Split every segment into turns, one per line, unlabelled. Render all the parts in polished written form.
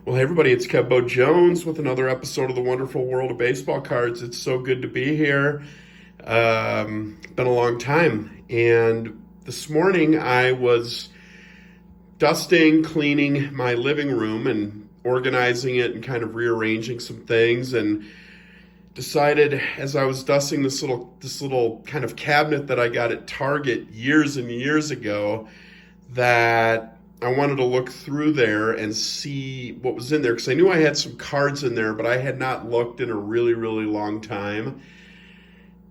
Well, hey everybody, it's Kevbo Jones with another episode of the Wonderful World of Baseball Cards. It's so good to be here. Been a long time. And this morning I was dusting, cleaning my living room and organizing it and kind of rearranging some things, and decided as I was dusting this little kind of cabinet that I got at Target years and years ago, that I wanted to look through there and see what was in there, because I knew I had some cards in there, but I had not looked in a really, really long time.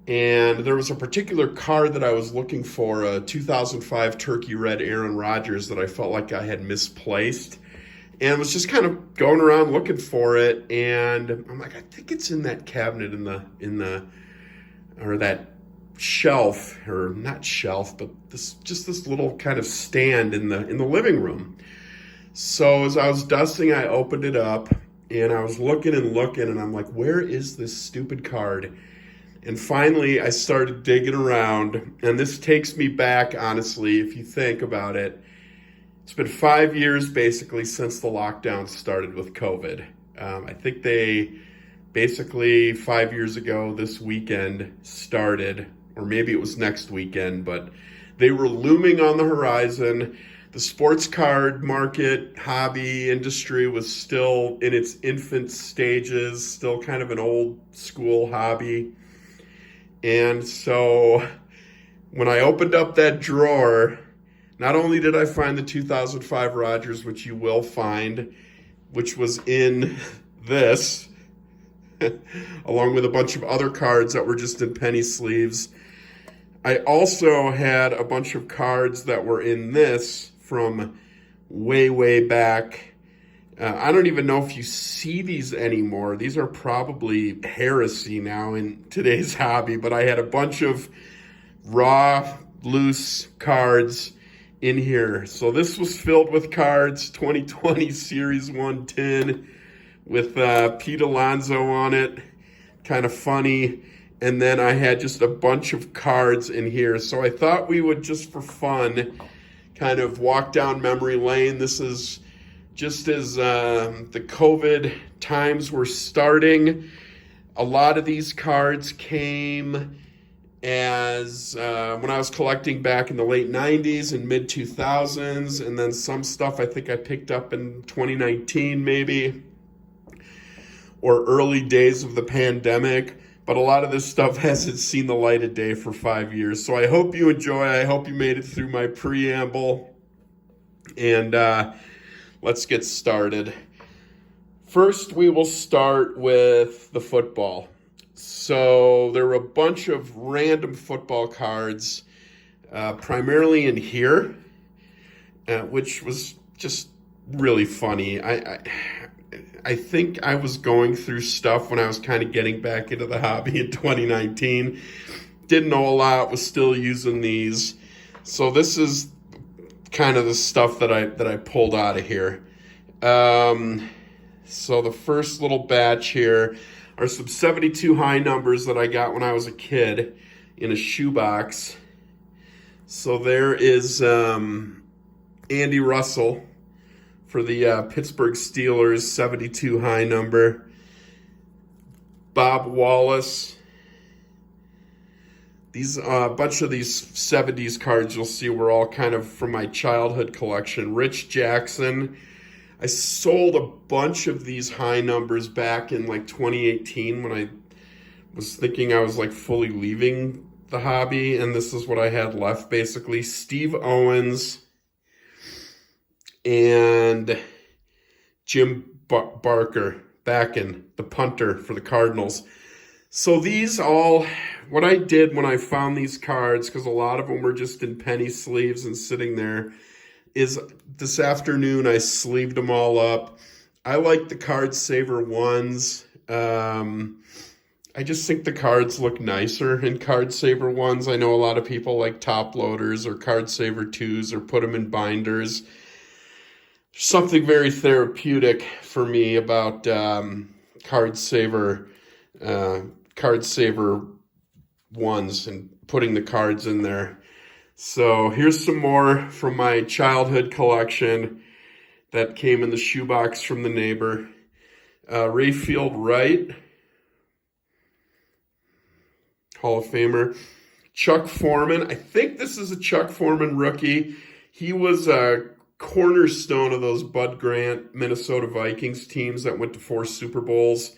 And there was a particular card that I was looking for, a 2005 Turkey Red Aaron Rodgers, that I felt like I had misplaced. And was just kind of going around looking for it, and I'm like, I think it's in that cabinet or that shelf, or not shelf, but this little kind of stand in the living room. So as I was dusting, I opened it up and I was looking, and I'm like, where is this stupid card? And finally I started digging around, and this takes me back, honestly, if you think about it. It's been 5 years basically since the lockdown started with COVID. I think they basically 5 years ago this weekend started, or maybe it was next weekend, but they were looming on the horizon. The sports card market, hobby industry was still in its infant stages, still kind of an old school hobby. And so when I opened up that drawer, not only did I find the 2005 Rodgers, which you will find, which was in this, along with a bunch of other cards that were just in penny sleeves, I also had a bunch of cards that were in this from way, way back. I don't even know if you see these anymore. These are probably heresy now in today's hobby, but I had a bunch of raw, loose cards in here. So this was filled with cards, 2020 Series 110 with Pete Alonso on it. Kind of funny. And then I had just a bunch of cards in here. So I thought we would, just for fun, kind of walk down memory lane. This is just as the COVID times were starting. A lot of these cards came as when I was collecting back in the late 90s and mid 2000s, and then some stuff I think I picked up in 2019 maybe, or early days of the pandemic. But a lot of this stuff hasn't seen the light of day for 5 years. So I hope you enjoy. I hope you made it through my preamble. And let's get started. First, we will start with the football. So there were a bunch of random football cards, primarily in here, which was just really funny. I think I was going through stuff when I was kind of getting back into the hobby in 2019. Didn't know a lot, was still using these. So this is kind of the stuff that I pulled out of here. So the first little batch here are some 72 high numbers that I got when I was a kid in a shoebox. So there is Andy Russell for the Pittsburgh Steelers, 72 high number. Bob Wallace. These a bunch of these 70s cards you'll see were all kind of from my childhood collection. Rich Jackson. I sold a bunch of these high numbers back in like 2018 when I was thinking I was like fully leaving the hobby, and this is what I had left basically. Steve Owens and Jim Barker back in, the punter for the Cardinals. So these all, what I did when I found these cards, because a lot of them were just in penny sleeves and sitting there, is this afternoon I sleeved them all up. I like the Card Saver ones. I just think the cards look nicer in Card Saver ones. I know a lot of people like top loaders or Card Saver 2s or put them in binders. Something very therapeutic for me about Card Saver ones and putting the cards in there. So here's some more from my childhood collection. that came in the shoebox from the neighbor. Rayfield Wright, Hall of Famer. Chuck Foreman. I think this is a Chuck Foreman rookie. He was a cornerstone of those Bud Grant Minnesota Vikings teams that went to 4 Super Bowls.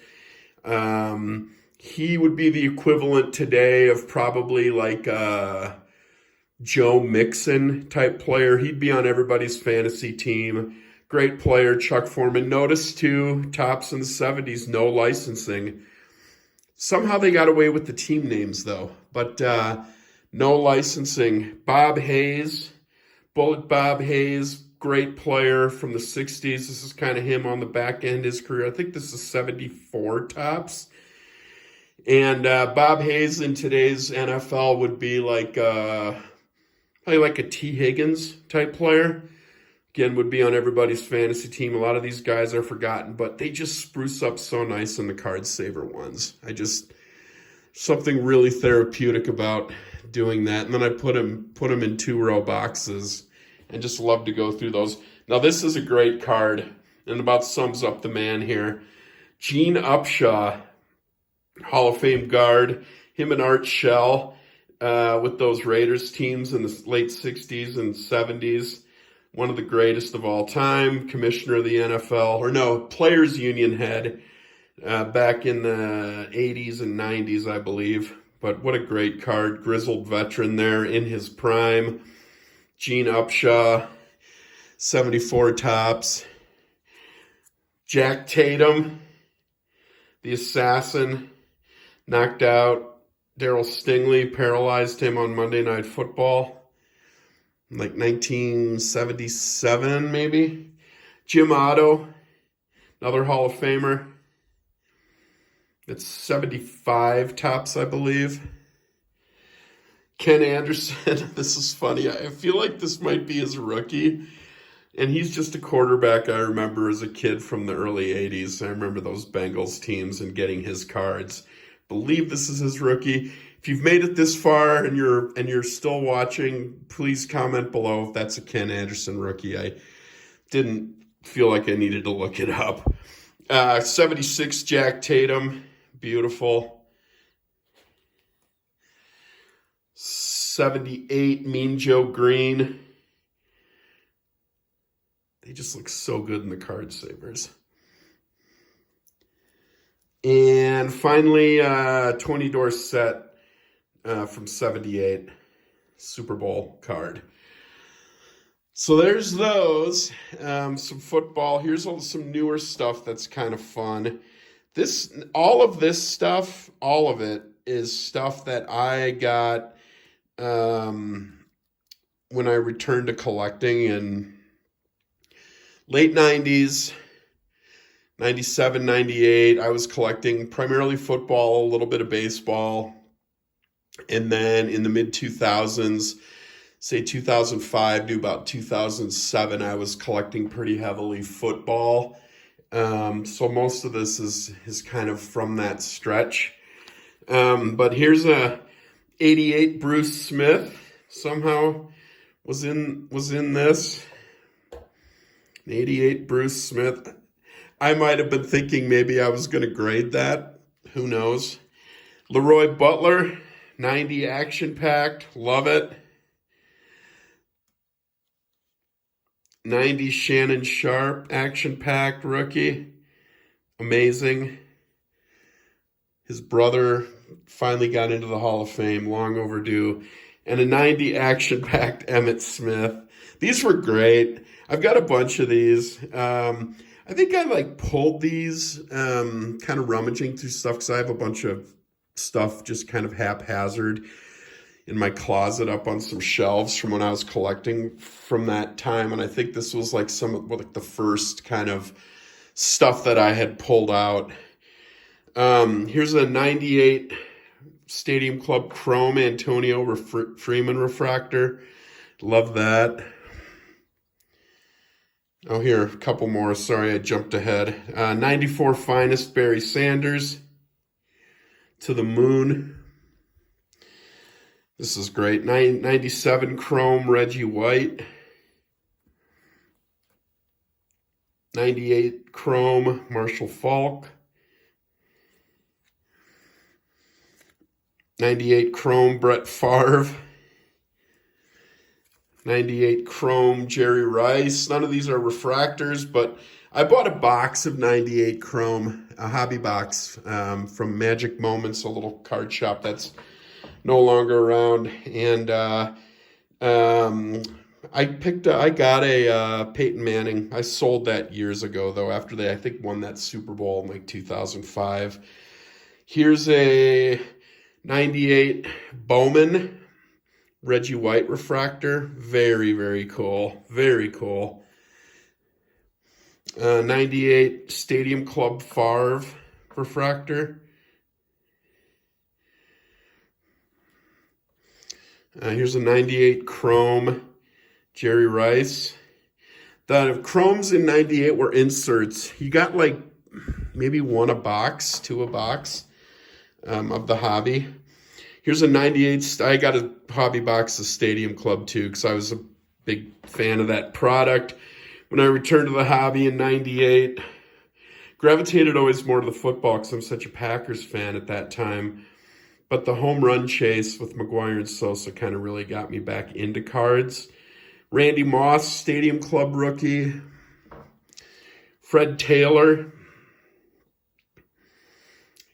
He would be the equivalent today of probably like a Joe Mixon type player. He'd be on everybody's fantasy team. Great player, Chuck Foreman. Notice too, tops in the 70s, no licensing. Somehow they got away with the team names though, but no licensing. Bob Hayes, Bullet Bob Hayes, great player from the 60s. This is kind of him on the back end of his career. I think this is 74 tops. And Bob Hayes in today's NFL would be like probably like a T. Higgins type player. Again, would be on everybody's fantasy team. A lot of these guys are forgotten, but they just spruce up so nice in the card saver ones. Something really therapeutic about doing that. And then I put them in 2-row boxes and just love to go through those. Now this is a great card and about sums up the man here. Gene Upshaw, Hall of Fame guard, him and Art Shell with those Raiders teams in the late 60s and 70s. One of the greatest of all time, commissioner of the NFL, or no, Players Union head back in the 80s and 90s, I believe. But what a great card. Grizzled veteran there in his prime. Gene Upshaw, 74 tops. Jack Tatum, the assassin, knocked out Darryl Stingley, paralyzed him on Monday Night Football. Like 1977, maybe. Jim Otto, another Hall of Famer. It's 75 tops, I believe. Ken Anderson, this is funny. I feel like this might be his rookie. And he's just a quarterback I remember as a kid from the early 80s. I remember those Bengals teams and getting his cards. Believe this is his rookie. If you've made it this far and you're still watching, please comment below if that's a Ken Anderson rookie. I didn't feel like I needed to look it up. 76 Jack Tatum, beautiful. 78 Mean Joe Green. They just look so good in the card savers. And finally, Tony Dorsett from 78, Super Bowl card. So there's those. Some football. Here's some newer stuff that's kind of fun. All of this stuff, all of it is stuff that I got when I returned to collecting in late 90s, 97, 98. I was collecting primarily football, a little bit of baseball. And then in the mid-2000s, say 2005 to about 2007, I was collecting pretty heavily football. So most of this is kind of from that stretch. But here's a 88 Bruce Smith. Somehow was in this. 88 Bruce Smith. I might have been thinking maybe I was going to grade that. Who knows? Leroy Butler, 90 action-packed. Love it. 90 Shannon Sharp, action-packed rookie. Amazing. His brother finally got into the Hall of Fame, long overdue. And a 90 action-packed Emmitt Smith. These were great. I've got a bunch of these. I think I pulled these, kind of rummaging through stuff because I have a bunch of stuff just kind of haphazard in my closet up on some shelves from when I was collecting from that time. And I think this was some of the first kind of stuff that I had pulled out. Here's a 98 Stadium Club Chrome Antonio Freeman refractor. Love that. Oh, here, a couple more. Sorry, I jumped ahead. 94 Finest Barry Sanders. To the Moon. This is great. 97 Chrome Reggie White. 98 chrome Marshall Falk. 98 chrome Brett Favre. 98 chrome Jerry Rice. None of these are refractors, but I bought a box of 98 chrome, a hobby box from Magic Moments, a little card shop that's no longer around. And I got a Peyton Manning. I sold that years ago, though, after they, I think, won that Super Bowl in like 2005. Here's a 98 Bowman Reggie White refractor. Very, very cool. Very cool. 98 Stadium Club Favre refractor. Here's a 98 chrome Jerry Rice. The chromes in 98 were inserts. You got like maybe one a box, two a box of the hobby. Here's a 98. I got a hobby box of Stadium Club too because I was a big fan of that product. When I returned to the hobby in 98, gravitated always more to the football because I'm such a Packers fan at that time. But the home run chase with McGuire and Sosa kind of really got me back into cards. Randy Moss, Stadium Club rookie. Fred Taylor.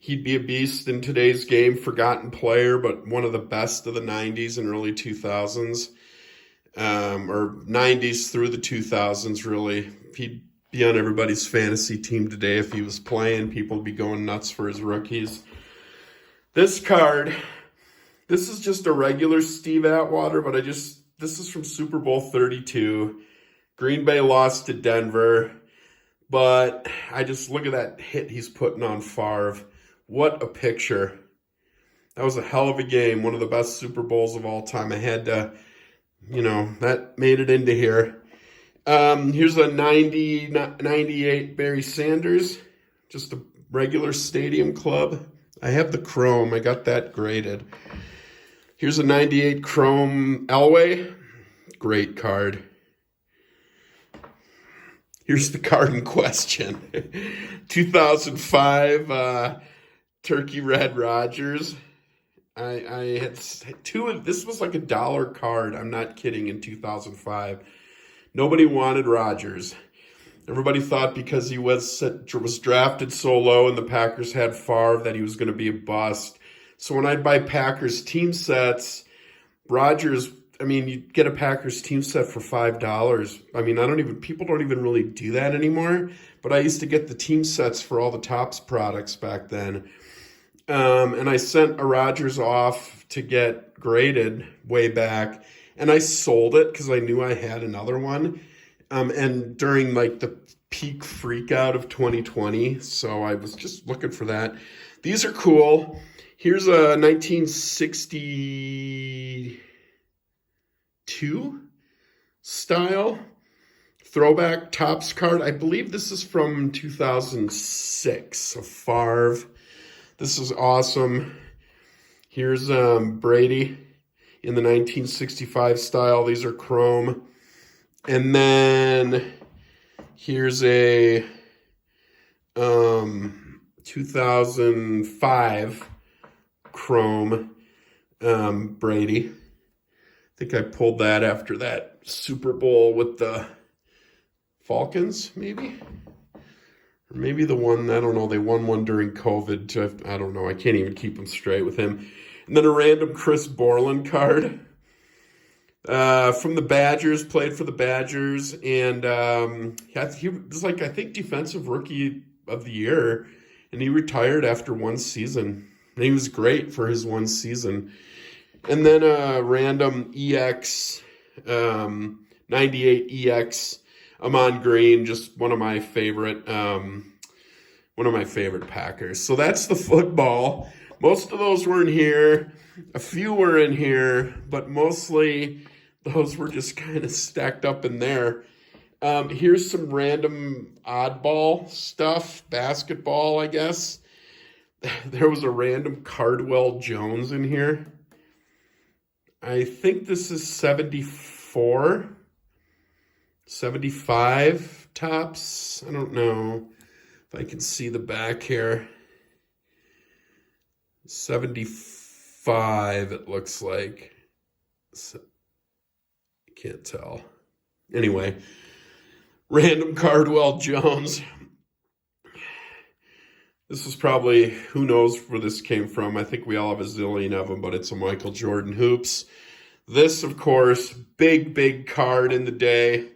He'd be a beast in today's game. Forgotten player, but one of the best of the 90s and early 2000s. Or 90s through the 2000s, really. He'd be on everybody's fantasy team today if he was playing. People would be going nuts for his rookies. This card, this is just a regular Steve Atwater, but this is from Super Bowl 32. Green Bay lost to Denver, but I just look at that hit he's putting on Favre. What a picture. That was a hell of a game. One of the best Super Bowls of all time. I had to, that made it into here. Here's a 98 Barry Sanders. Just a regular Stadium Club. I have the chrome. I got that graded. Here's a 98 chrome Elway. Great card. Here's the card in question. 2005 Turkey Red Rodgers. I had two of this was like $1 card. I'm not kidding. In 2005, nobody wanted Rodgers. Everybody thought because he was drafted so low and the Packers had Favre that he was going to be a bust. So when I'd buy Packers team sets, Rodgers, you'd get a Packers team set for $5. People don't even really do that anymore. But I used to get the team sets for all the Topps products back then. And I sent a Rodgers off to get graded way back. And I sold it because I knew I had another one. And during like the peak freak out of 2020. So I was just looking for that. These are cool. Here's a 1962 style throwback Topps card. I believe this is from 2006 of Favre. This is awesome. Here's Brady in the 1965 style. These are chrome. And then here's a 2005 chrome Brady. I think I pulled that after that Super Bowl with the Falcons, maybe? Or maybe the one, I don't know, they won one during COVID. I don't know. I can't even keep them straight with him. And then a random Chris Borland card. From the Badgers, played for the Badgers, and he was like, I think, Defensive Rookie of the Year, and he retired after one season. And he was great for his one season. And then a random EX, 98 EX, Amon Green, just one of my favorite Packers. So that's the football. Most of those were in here. A few were in here, but mostly those were just kind of stacked up in there. Here's some random oddball stuff. Basketball, I guess. There was a random Cardwell Jones in here. I think this is 74, 75 Topps. I don't know if I can see the back here. 75, it looks like. So, can't tell. Anyway, random Cardwell Jones. This is probably, who knows where this came from. I think we all have a zillion of them, but it's a Michael Jordan Hoops. This, of course, big card in the day.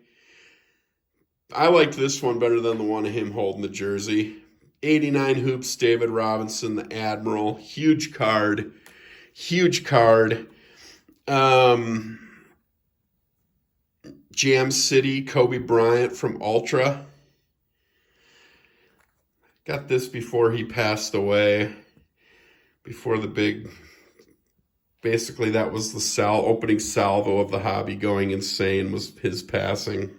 I liked this one better than the one of him holding the jersey. 89 Hoops, David Robinson, the Admiral. Huge card. Huge card. Jam City, Kobe Bryant from Ultra. Got this before he passed away. Before the big... Basically, that was the opening salvo of the hobby going insane, was his passing.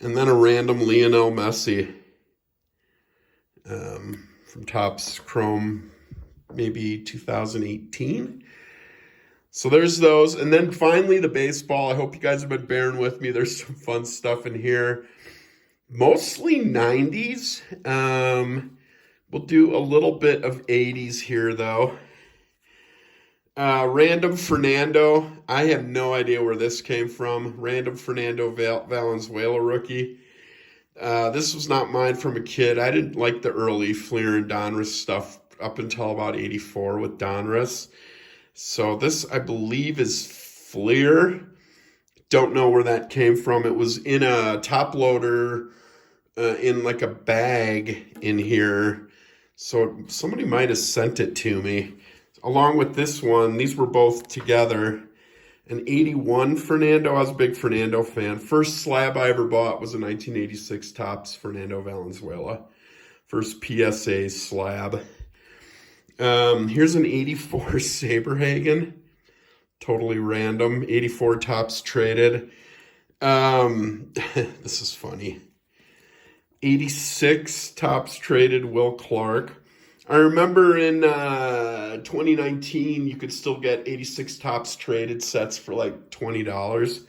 And then a random Lionel Messi from Topps Chrome, maybe 2018. So there's those. And then finally the baseball. I hope you guys have been bearing with me. There's some fun stuff in here. Mostly 90s. We'll do a little bit of 80s here, though. Random Fernando. I have no idea where this came from. Random Fernando Valenzuela rookie. This was not mine from a kid. I didn't like the early Fleer and Donruss stuff up until about 84 with Donruss. So this, I believe, is Fleer. Don't know where that came from. It was in a top loader in like a bag in here. So somebody might have sent it to me. Along with this one, these were both together. An 81 Fernando. I was a big Fernando fan. First slab I ever bought was a 1986 Topps Fernando Valenzuela. First PSA slab. Here's an 84 Saberhagen. Totally random. 84 Topps traded. This is funny. 86 Topps traded Will Clark. I remember in 2019, you could still get 86 Topps traded sets for like $20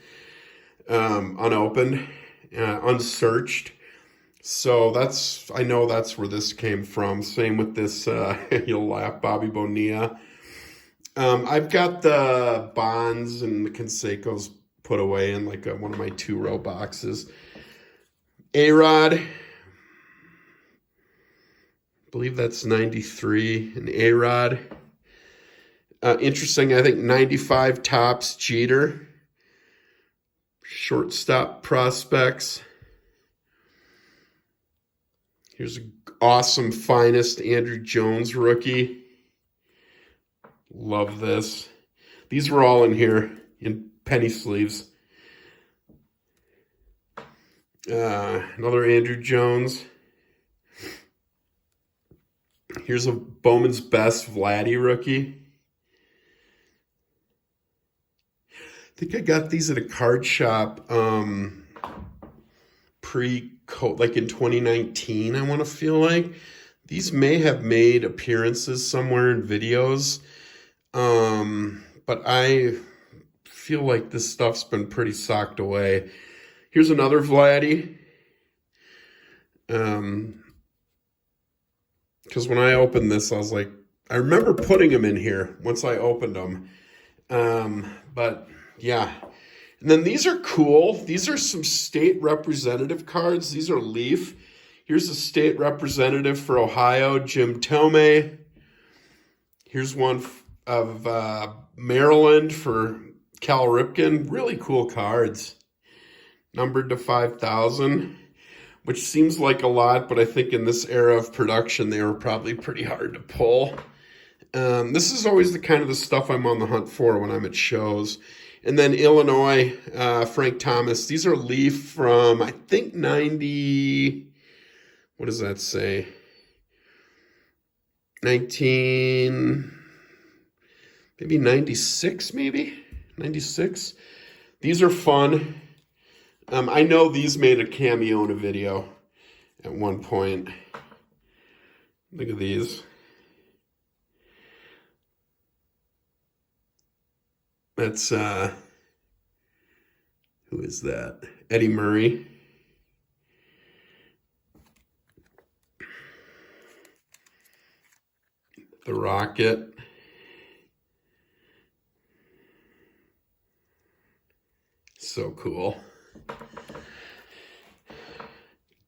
unopened, unsearched. So I know that's where this came from. Same with this, you'll laugh, Bobby Bonilla. I've got the Bonds and the Canseco's put away in like one of my 2-row boxes. A-Rod. I believe that's 93, an A-Rod. Interesting, I think 95 Topps Jeter. Shortstop prospects. Here's an awesome Finest Andrew Jones rookie. Love this. These were all in here in penny sleeves. Another Andrew Jones. Here's a Bowman's Best Vladdy rookie. I think I got these at a card shop like in 2019, I want to feel like. These may have made appearances somewhere in videos, but I feel like this stuff's been pretty socked away. Here's another Vladdy. Because when I opened this, I was like, I remember putting them in here once I opened them. But yeah. And then these are cool. These are some state representative cards. These are Leaf. Here's a state representative for Ohio, Jim Tomei. Here's one of Maryland for Cal Ripken. Really cool cards. Numbered to 5,000. Which seems like a lot, but I think in this era of production, they were probably pretty hard to pull. This is always the kind of the stuff I'm on the hunt for when I'm at shows. And then Illinois, Frank Thomas. These are Leaf from, I think, 90, what does that say? 96, maybe? 96. These are fun. I know these made a cameo in a video at one point. Look at these. That's, who is that? Eddie Murray. The Rocket. So cool.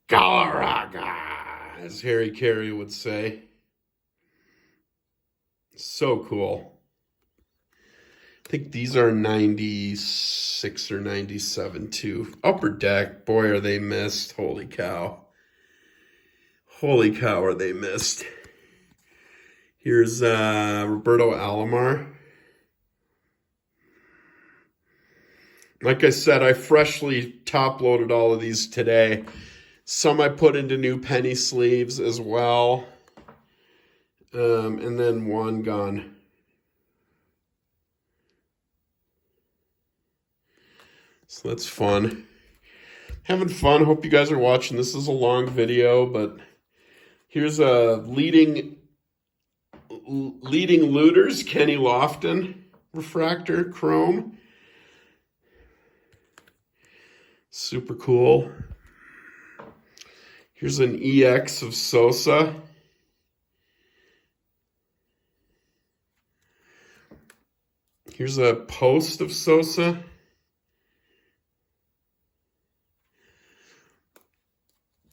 Galarraga, as Harry Carey would say. So cool. I think these are 96 or 97 too. Upper Deck, boy, are they missed. Holy cow. Holy cow, are they missed. Here's Roberto Alomar. Like I said, I freshly top-loaded all of these today. Some I put into new penny sleeves as well. And then one gone. So that's fun. Having fun. Hope you guys are watching. This is a long video, but here's a leading looters, Kenny Lofton refractor chrome. Super cool. Here's an EX of Sosa. Here's a post of Sosa.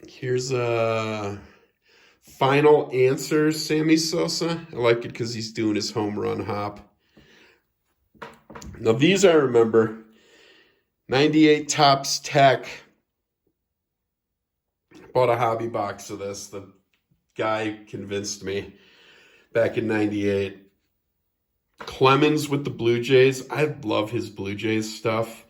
Here's a final answer, Sammy Sosa. I like it because he's doing his home run hop. Now these I remember. 98 Topps Tech. Bought a hobby box of this. The guy convinced me back in 98. Clemens with the Blue Jays. I love his Blue Jays stuff.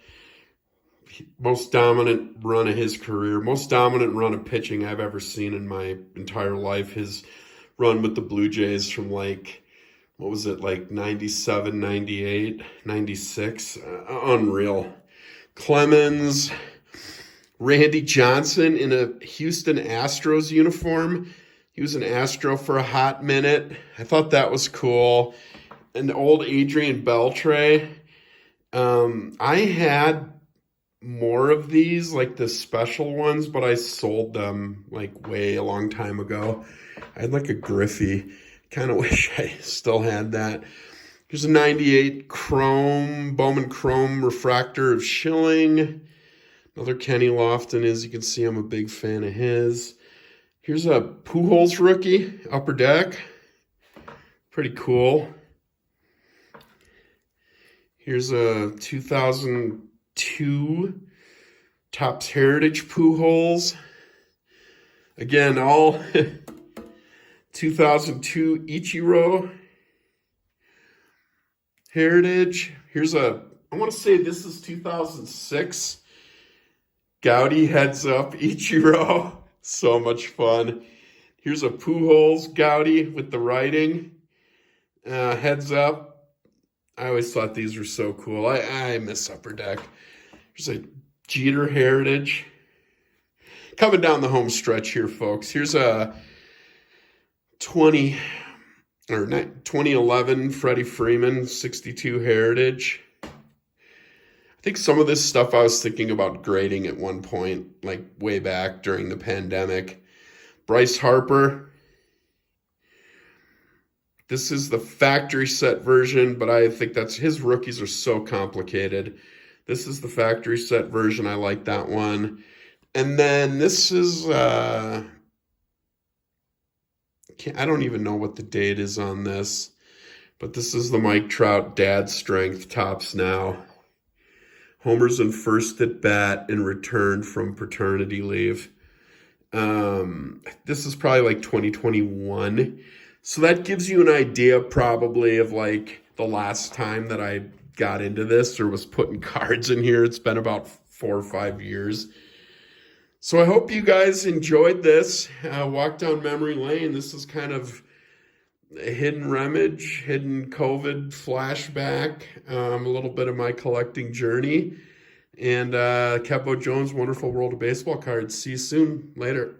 Most dominant run of his career. Most dominant run of pitching I've ever seen in my entire life. His run with the Blue Jays from like, what was it, like 97, 98, 96? Unreal. Clemens. Randy Johnson in a Houston Astros uniform. He was an Astro for a hot minute. I thought that was cool. And old Adrian Beltre. I had more of these, like the special ones, but I sold them like way a long time ago. I had like a Griffey. Kind of wish I still had that. Here's a 98 chrome, Bowman chrome refractor of Schilling. Another Kenny Lofton. As you can see, I'm a big fan of his. Here's a Pujols rookie, Upper Deck. Pretty cool. Here's a 2002 Topps Heritage Pujols. Again, all 2002 Ichiro Heritage. Here's a, I want to say this is 2006. Gaudy Heads Up Ichiro. So much fun. Here's a Pujols Gaudy with the writing. Heads Up. I always thought these were so cool. I miss Upper Deck. Here's a Jeter Heritage. Coming down the home stretch here, folks. Here's a 2011 Freddie Freeman 62 Heritage. I think some of this stuff I was thinking about grading at one point, like way back during the pandemic. Bryce Harper. This is the factory set version, but I think that's, his rookies are so complicated. This is the factory set version. I like that one. And then this is, I don't even know what the date is on this, but this is the Mike Trout Dad Strength Topps Now. Homers in first at bat in return from paternity leave. This is probably like 2021. So that gives you an idea probably of like the last time that I got into this or was putting cards in here. It's been about 4 or 5 years. So I hope you guys enjoyed this walk down memory lane. This is kind of a hidden rummage, hidden COVID flashback, a little bit of my collecting journey. And Kevo Jones, Wonderful World of Baseball Cards. See you soon. Later.